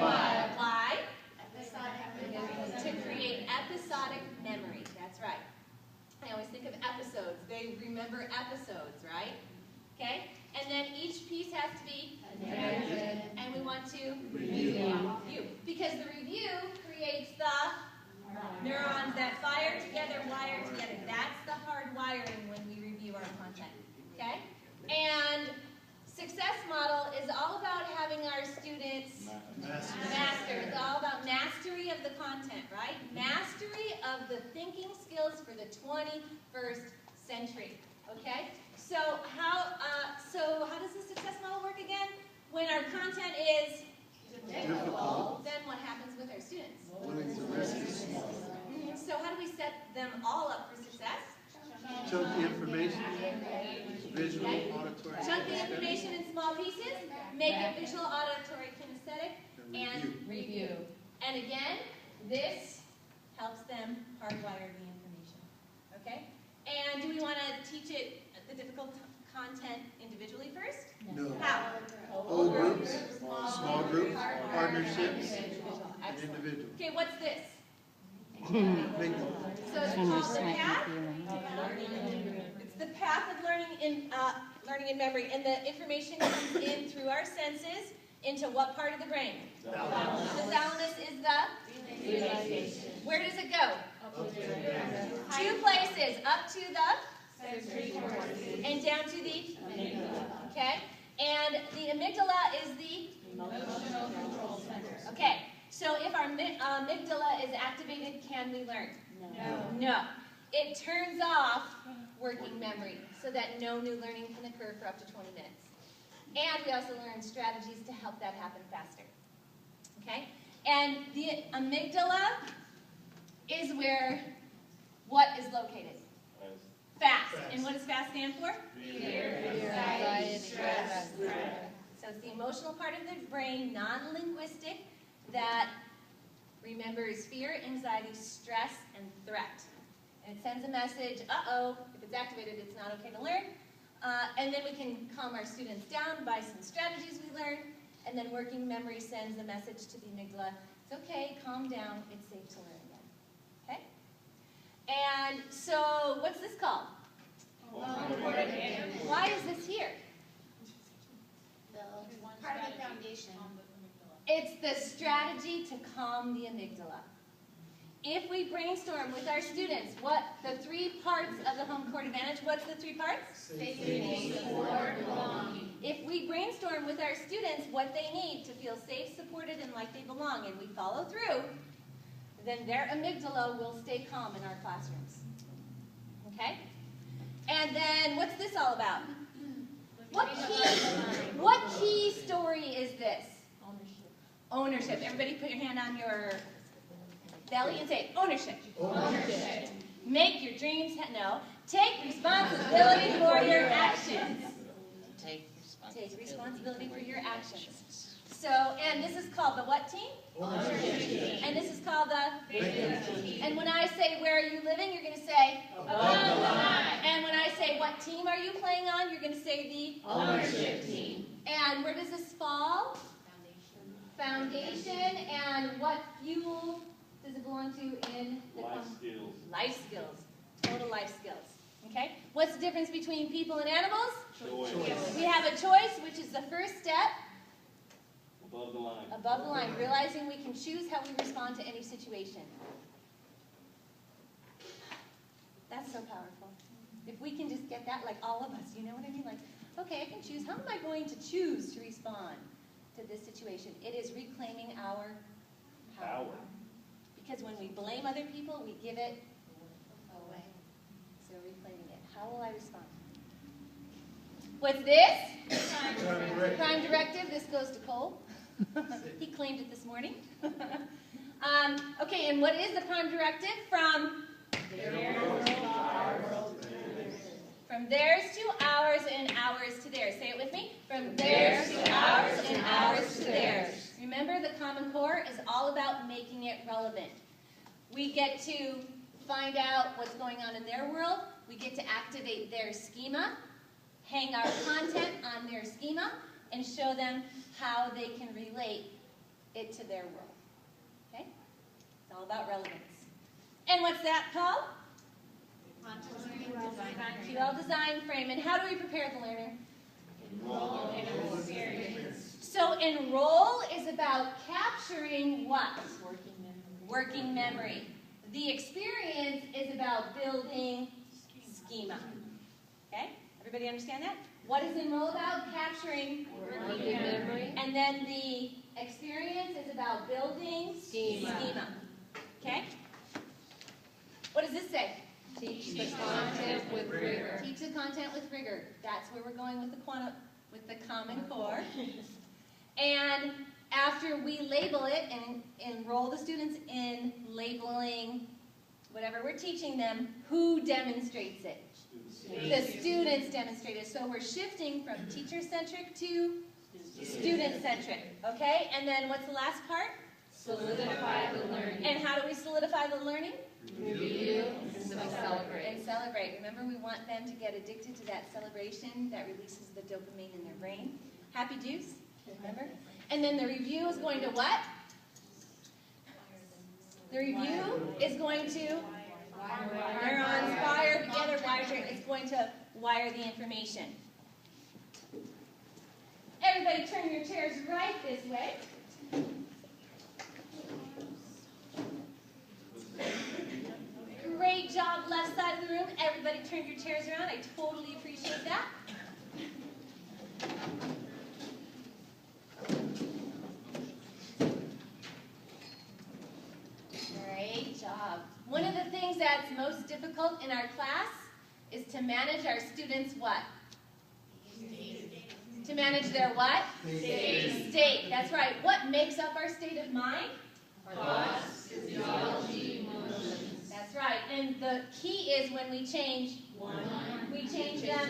Why? Why? To create episodic memory. That's right. I always think of episodes. They remember episodes, right? Okay? And then each piece has to be narrative. And we want to review. Because the review creates the neurons that fire together, wire together. That's the hard wiring when we review our content. Okay? And success model is all about having our students master. It's all about mastery of the content, right? Mastery of the thinking skills for the 21st century. Okay? So how does the success model work again? When our content is difficult, then what happens with our students? So how do we set them all up for success? Chunk the information, visual, auditory. Chunk the information in small pieces, make it visual, auditory, kinesthetic, and review. And again, this helps them hardwire the information. Okay? And do we want to teach it the difficult content individually first? No. How? Whole groups, small groups, partnerships, and individuals. Okay, what's this? Make them. So it's called the path. It's the path of learning in memory, and the information comes in through our senses into what part of the brain? The thalamus is the realization. Where does it go? Two places, up to the and down to the okay, and the amygdala is the emotional control center. Okay, so if our amygdala is activated, can we learn? No. It turns off working memory so that no new learning can occur for up to 20 minutes. And we also learn strategies to help that happen faster. Okay? And the amygdala is where what is located? Fast. And what does FAST stand for? Fear, anxiety, stress, threat. So it's the emotional part of the brain, non-linguistic, that remembers fear, anxiety, stress, and threat. And it sends a message, uh-oh, if it's activated, it's not okay to learn. And then we can calm our students down by some strategies we learn. And then working memory sends a message to the amygdala, it's okay, calm down, it's safe to learn again. Okay? And so, what's this called? Why is this here? Part of the foundation. It's the strategy to calm the amygdala. If we brainstorm with our students, what the 3 parts of the home court advantage, what's the 3 parts? Safety, support, belonging. If we brainstorm with our students what they need to feel safe, supported, and like they belong, and we follow through, then their amygdala will stay calm in our classrooms. Okay? And then, what's this all about? What key story is this? Ownership. Everybody put your hand on your belly and say, ownership. Ownership. Make your dreams, no. Take responsibility for your actions. Take responsibility for your actions. So, and this is called the what team? Ownership team. And this is called the Victim team. And when I say where are you living, you're going to say Above the line. And when I say what team are you playing on, you're going to say the Ownership team. And where does this fall? Foundation. And what fuel does it belong to in the Life skills. Life skills. Total life skills. Okay? What's the difference between people and animals? Choice. We have a choice, which is the first step. Above the line. Above the line, realizing we can choose how we respond to any situation. That's so powerful. If we can just get that, like all of us, you know what I mean? Like, okay, I can choose. How am I going to choose to respond to this situation? It is reclaiming our power. Because when we blame other people, we give it away. So reclaiming it. How will I respond? What's this? Crime directive. This goes to Cole. He claimed it this morning. Okay, and what is the crime directive? From theirs to ours and ours to theirs. Say it with me. From theirs to ours and ours to theirs. Remember, the Common Core is all about making it relevant. We get to find out what's going on in their world. We get to activate their schema, hang our content on their schema, and show them how they can relate it to their world. Okay? It's all about relevance. And what's that called? QL design frame. And how do we prepare the learner? Enroll and experience. So enroll is about capturing what? Working memory. The experience is about building schema. Okay? Everybody understand that? What is enroll about? Capturing Working memory. And then the experience is about building schema. Okay? What does this say? Teach the content with rigor. Teach the content with rigor. That's where we're going with the Common Core. And after we label it and enroll the students in labeling whatever we're teaching them, who demonstrates it? The students demonstrate it. So we're shifting from teacher-centric to student-centric. Okay? And then what's the last part? Solidify the learning. And how do we solidify the learning? Review and celebrate. And celebrate. Remember, we want them to get addicted to that celebration that releases the dopamine in their brain. Happy juice, remember? And then the review is going to what? The review is going to neurons fire together, it's going to wire the information. Everybody turn your chairs right this way. Great job, left side of the room. Everybody turn your chairs around. I totally appreciate that. Great job. One of the things that's most difficult in our class is to manage our students' what? To manage their what? State. That's right. What makes up our state of mind? Thoughts, physiology, emotions. That's right. And the key is when we change we change them.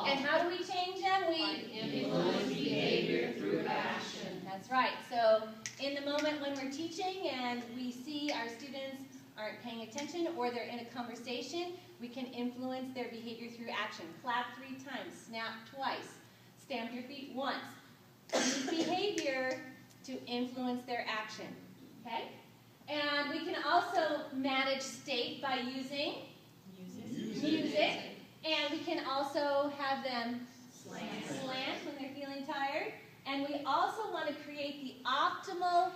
And how do we change them? We Influence behavior through action. That's right. So in the moment when we're teaching and we see our students aren't paying attention or they're in a conversation, we can influence their behavior through action. Clap 3 times, snap twice, stamp your feet once. Use behavior to influence their action. Okay? And we can also manage state by using music. And we can also have them slant when they're feeling tired. And we also want to create the optimal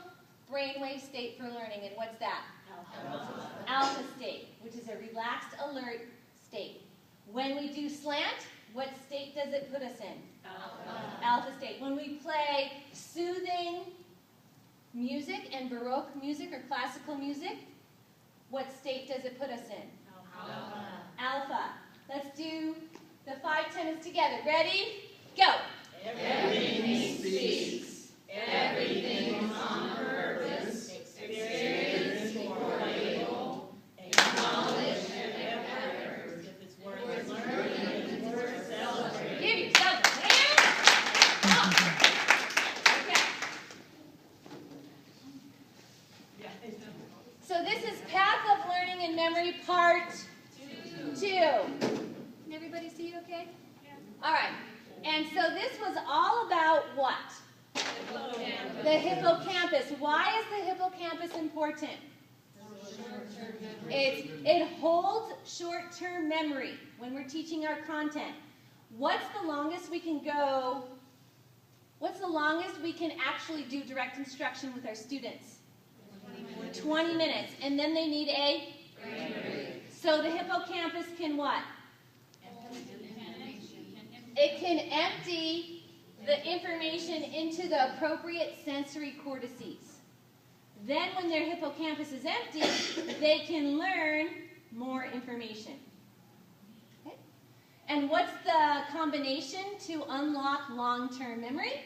brainwave state for learning. And what's that? Alpha state, which is a relaxed, alert state. When we do slant, what state does it put us in? Alpha state. When we play soothing music and Baroque music or classical music, what state does it put us in? Alpha. Let's do the 5 tenets together. Ready? Go. Everything speaks. Everything is on purpose. Experience for label. Acknowledge and effort. If it's worth learning, if it's worth celebrating. Give yourself a hand. Okay. So this is Path of Learning and Memory Part 2. Can everybody see it okay? All right. And so this was all about what? The hippocampus. Why is the hippocampus important? It holds short-term memory when we're teaching our content. What's the longest we can go? What's the longest we can actually do direct instruction with our students? 20 minutes. And then they need a? So the hippocampus can what? It can empty the information into the appropriate sensory cortices. Then when their hippocampus is empty, they can learn more information. Okay? And what's the combination to unlock long-term memory?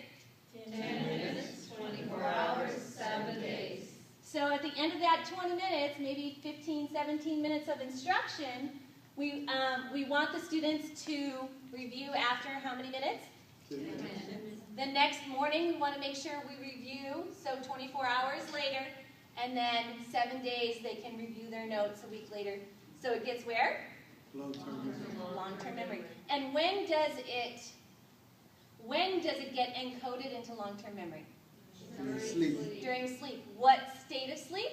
10 minutes, 24 hours, 7 days. So at the end of that 20 minutes, maybe 15, 17 minutes of instruction, we want the students to review after how many minutes? 10 minutes. The next morning, we want to make sure we review, so 24 hours later, and then 7 days they can review their notes a week later. So it gets where? Long-term memory. Long-term memory. And when does it get encoded into long-term memory? Sleep. during sleep. What state of sleep?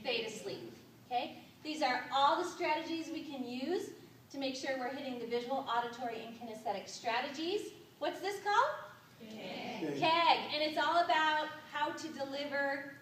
Theta sleep. Okay? These are all the strategies we can use to make sure we're hitting the visual, auditory, and kinesthetic strategies. What's this called? KEG. KEG. And it's all about how to deliver